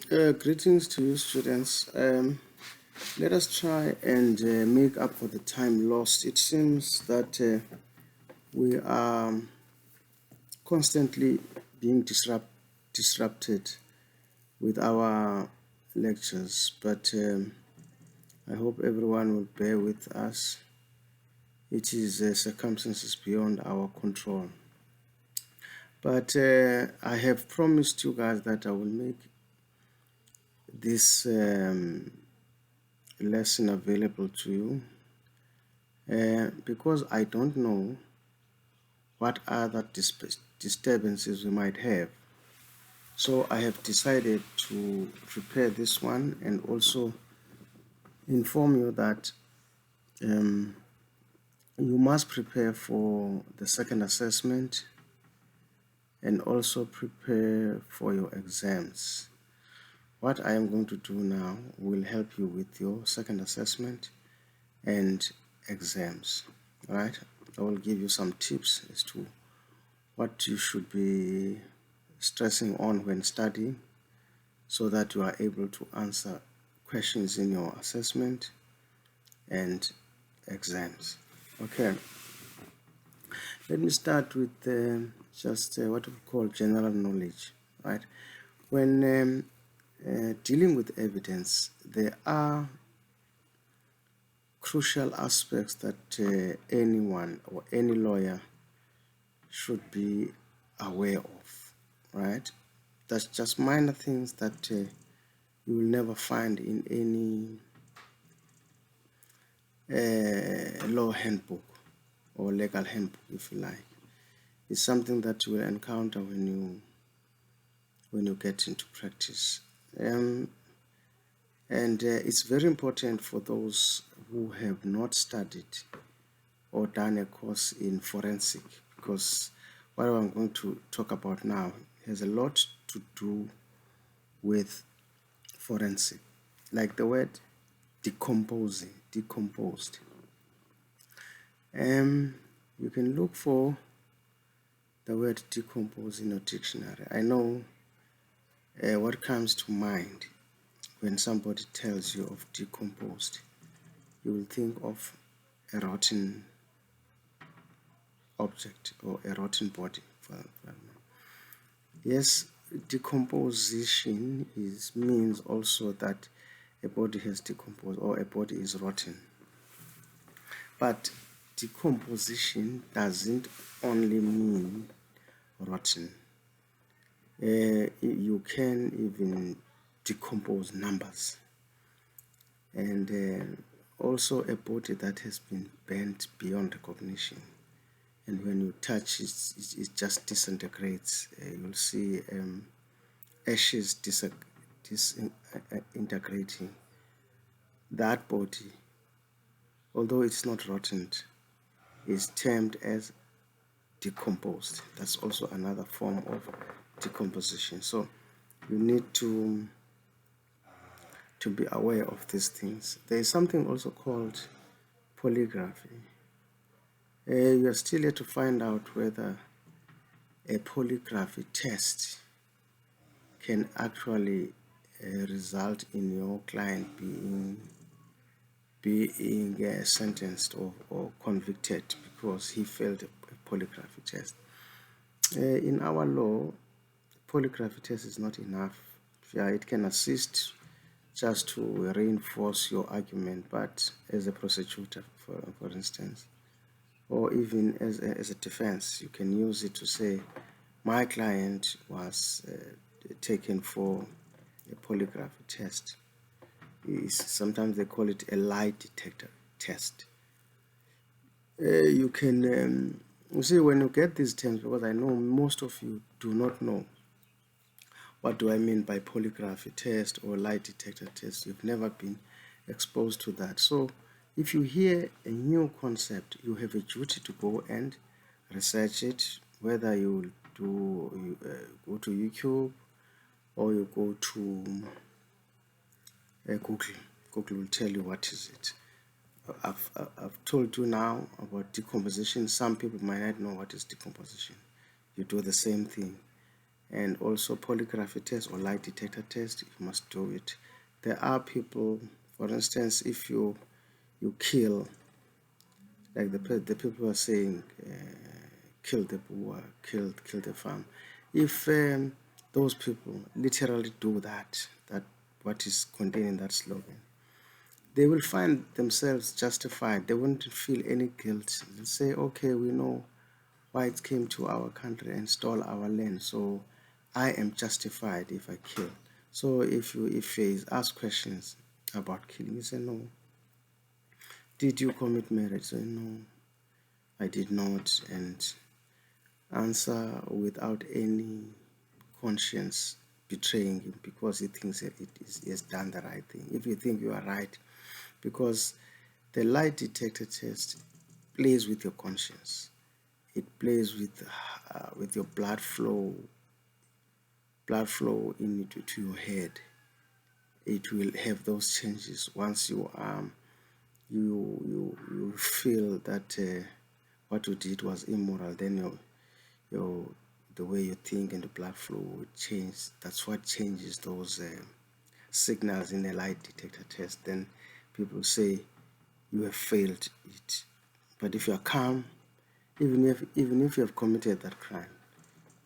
Greetings to you, students. Let us try and make up for the time lost. It seems that we are constantly being disrupted with our lectures, but I hope everyone will bear with us. It is circumstances beyond our control. But I have promised you guys that I will make this lesson available to you because I don't know what other disturbances we might have. So I have decided to prepare this one and also inform you that you must prepare for the second assessment and also prepare for your exams. What I am going to do now will help you with your second assessment and exams. All right, I will give you some tips as to what you should be stressing on when studying so that you are able to answer questions in your assessment and exams. Okay, let me start with just what we call general knowledge. Right, when dealing with evidence, there are crucial aspects that anyone or any lawyer should be aware of, right? That's just minor things that you will never find in any law handbook or legal handbook, if you like. It's something that you will encounter when you get into practice. And it's very important for those who have not studied or done a course in forensic, because what I'm going to talk about now has a lot to do with forensic, like the word decomposed. You can look for the word decompose in a dictionary. I know what comes to mind when somebody tells you of decomposed. You will think of a rotten object or a rotten body. Yes, decomposition means also that a body has decomposed or a body is rotten. But decomposition doesn't only mean rotten. You can even decompose numbers, and also a body that has been bent beyond recognition, and when you touch it, it just disintegrates. You'll see ashes disintegrating. That body, although it's not rotten, is termed as decomposed. That's also another form of decomposition. So you need to be aware of these things. There is something also called polygraphy. You are still yet to find out whether a polygraphy test can actually result in your client being sentenced or convicted because he failed a polygraphy test. In our law, polygraphy test is not enough. Yeah, it can assist just to reinforce your argument, but as a prosecutor, for instance, or even as a defense, you can use it to say, my client was taken for a polygraphy test. Sometimes they call it a lie detector test. You can you see, when you get these terms, because I know most of you do not know what do I mean by polygraphy test or lie detector test. You've never been exposed to that. So if you hear a new concept, you have a duty to go and research it, whether you go to YouTube or you go to Google. Google will tell you what is it. I've told you now about decomposition. Some people might not know what is decomposition. You do the same thing. and also polygraphy test or lie detector test. You must do it. There are people, for instance, if you kill, like the people are saying, kill the boer, kill the farm. If those people literally do that what is contained in that slogan, they will find themselves justified. They won't feel any guilt. They'll say, okay, we know whites came to our country and stole our land, so I am justified if I kill. So if he ask questions about killing, you say no. Did you commit marriage? Say no, I did not, and answer without any conscience betraying him because he thinks that he has done the right thing. If you think you are right, because the lie detector test plays with your conscience. It plays with your blood flow into to your head. It will have those changes once you you feel that what you did was immoral. Then your the way you think and the blood flow will change. That's what changes those signals in a lie detector test. Then people say you have failed it. But if you are calm, even if you have committed that crime,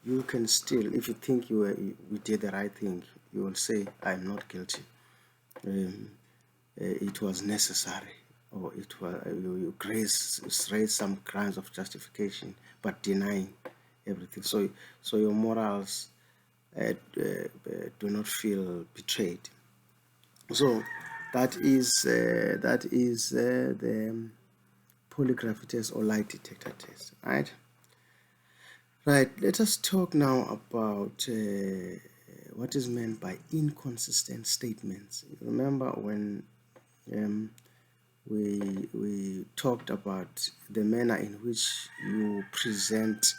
you can still, if you think you did the right thing, you will say, I am not guilty. It was necessary, or it was you raise some grounds of justification, but denying everything. So your morals do not feel betrayed. So that is the polygraph test or lie detector test, right? Right. Let us talk now about what is meant by inconsistent statements. Remember when we talked about the manner in which you present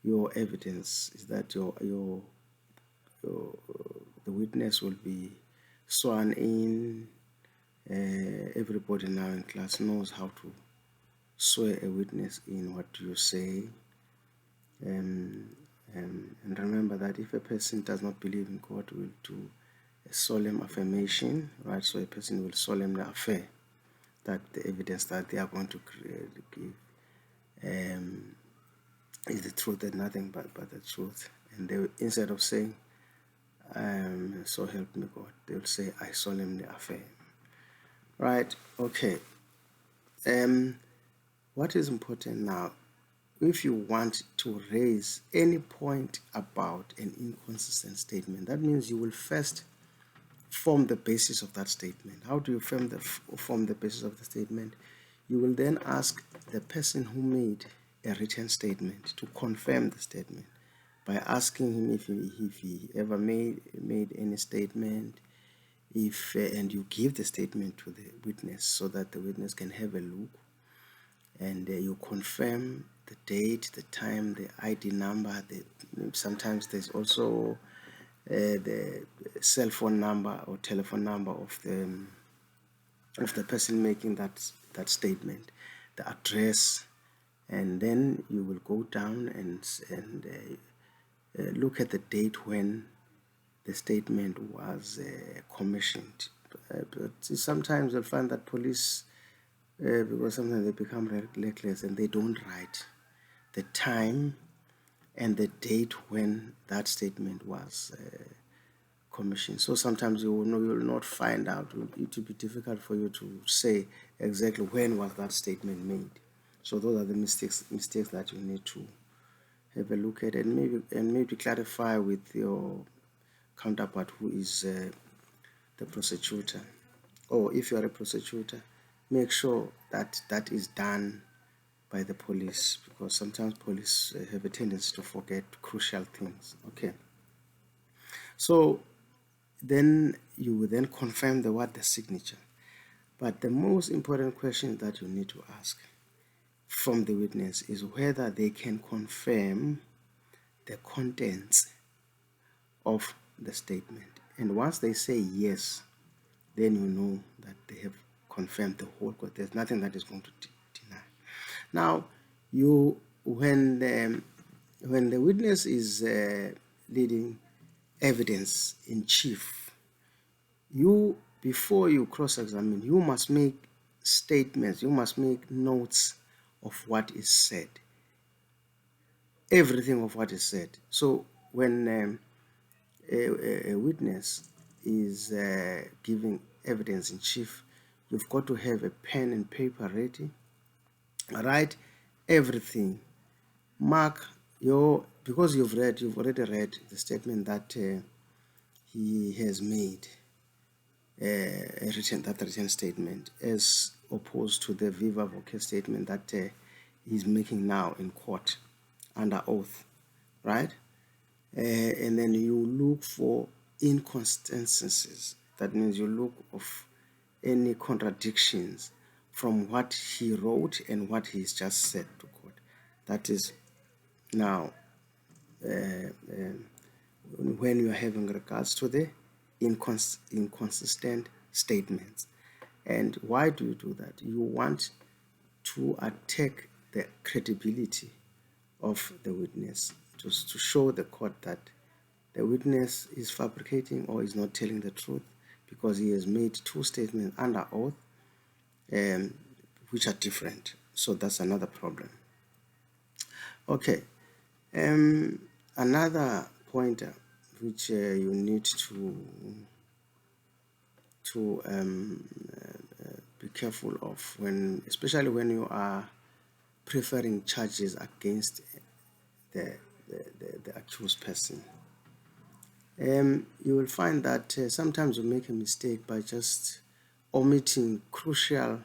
your evidence, is that the witness will be sworn in. Everybody now in class knows how to swear a witness in. What do you say? And remember that if a person does not believe in God, will do a solemn affirmation, right? So a person will solemnly affirm that the evidence that they are going to give is the truth and nothing but the truth. And they, instead of saying, so help me God, they will say, I solemnly affirm. Right? Okay. What is important now? If you want to raise any point about an inconsistent statement, that means you will first form the basis of that statement. How do you form the basis of the statement? You will then ask the person who made a written statement to confirm the statement by asking him if he ever made any statement, and you give the statement to the witness so that the witness can have a look, and you confirm the date, the time, the ID number. Sometimes there's also the cell phone number or telephone number of the person making that statement, the address, and then you will go down and look at the date when the statement was commissioned. But sometimes you'll find that police, because sometimes they become reckless and they don't write the time and the date when that statement was commissioned. So sometimes you will not find out. It will be difficult for you to say exactly when was that statement made. So those are the mistakes that you need to have a look at, and maybe clarify with your counterpart who is the prosecutor. Or if you are a prosecutor, make sure that that is done by the police, because sometimes police have a tendency to forget crucial things. Okay. So then you will then confirm the signature. But the most important question that you need to ask from the witness is whether they can confirm the contents of the statement. And once they say yes, then you know that they have confirmed the whole court. There's nothing that is going to deny. Now, when the witness is leading evidence in chief. You, before you cross-examine, you must make statements, you must make notes of what is said, everything of what is said. So when a witness is giving evidence in chief, you've got to have a pen and paper ready, write everything, mark your, because you've already read the statement that he has made, that written statement, as opposed to the viva voce statement that he's making now in court under oath, right? And then you look for inconsistencies. That means you look of any contradictions from what he wrote and what he's just said to court. That is now when you are having regards to the inconsistent statements. And why do you do that? You want to attack the credibility of the witness, just to show the court that the witness is fabricating or is not telling the truth, because he has made two statements under oath which are different. So that's another problem. Okay, another pointer which you need to be careful of, especially when you are preferring charges against the accused person. You will find that sometimes you make a mistake by just omitting crucial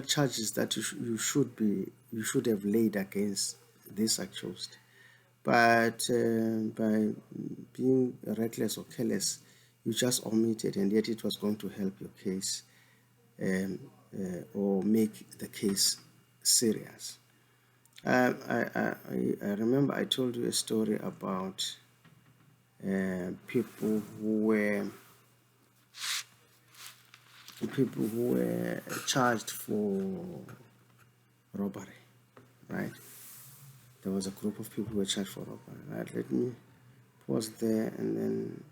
charges that you should have laid against this accused. But by being reckless or careless, you just omitted, and yet it was going to help your case or make the case serious. I remember I told you a story about people who were charged for robbery, right? There was a group of people who were charged for robbery, right? Let me pause there and then